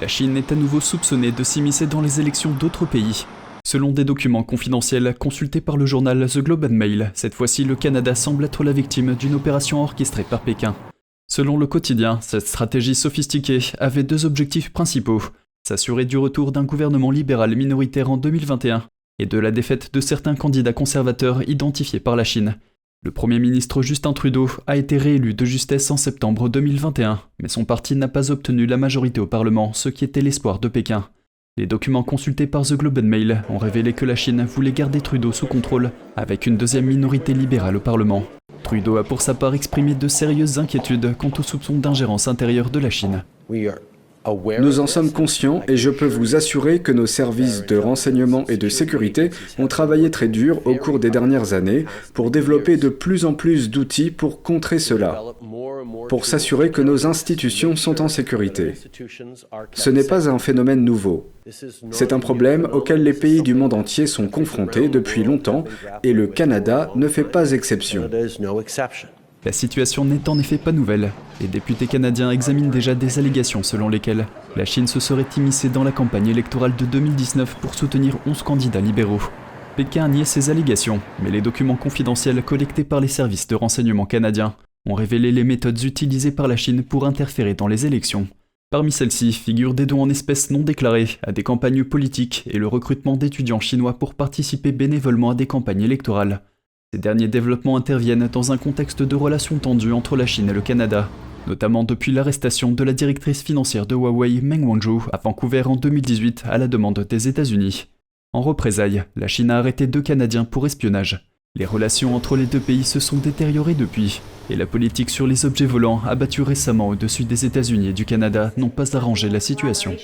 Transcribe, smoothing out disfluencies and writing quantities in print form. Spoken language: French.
la Chine est à nouveau soupçonnée de s'immiscer dans les élections d'autres pays. Selon des documents confidentiels consultés par le journal The Globe and Mail, cette fois-ci le Canada semble être la victime d'une opération orchestrée par Pékin. Selon le quotidien, cette stratégie sophistiquée avait deux objectifs principaux: s'assurer du retour d'un gouvernement libéral minoritaire en 2021 et de la défaite de certains candidats conservateurs identifiés par la Chine. Le Premier ministre Justin Trudeau a été réélu de justesse en septembre 2021, mais son parti n'a pas obtenu la majorité au Parlement, ce qui était l'espoir de Pékin. Les documents consultés par The Globe and Mail ont révélé que la Chine voulait garder Trudeau sous contrôle, avec une deuxième minorité libérale au Parlement. Trudeau a pour sa part exprimé de sérieuses inquiétudes quant aux soupçons d'ingérence intérieure de la Chine. Nous en sommes conscients et je peux vous assurer que nos services de renseignement et de sécurité ont travaillé très dur au cours des dernières années pour développer de plus en plus d'outils pour contrer cela, pour s'assurer que nos institutions sont en sécurité. Ce n'est pas un phénomène nouveau. C'est un problème auquel les pays du monde entier sont confrontés depuis longtemps et le Canada ne fait pas exception. La situation n'est en effet pas nouvelle. Les députés canadiens examinent déjà des allégations selon lesquelles la Chine se serait immiscée dans la campagne électorale de 2019 pour soutenir 11 candidats libéraux. Pékin a nié ces allégations, mais les documents confidentiels collectés par les services de renseignement canadiens ont révélé les méthodes utilisées par la Chine pour interférer dans les élections. Parmi celles-ci figurent des dons en espèces non déclarés à des campagnes politiques et le recrutement d'étudiants chinois pour participer bénévolement à des campagnes électorales. Ces derniers développements interviennent dans un contexte de relations tendues entre la Chine et le Canada, notamment depuis l'arrestation de la directrice financière de Huawei, Meng Wanzhou, à Vancouver en 2018 à la demande des États-Unis. En représailles, la Chine a arrêté 2 Canadiens pour espionnage. Les relations entre les deux pays se sont détériorées depuis, et la politique sur les objets volants abattus récemment au-dessus des États-Unis et du Canada n'ont pas arrangé la situation.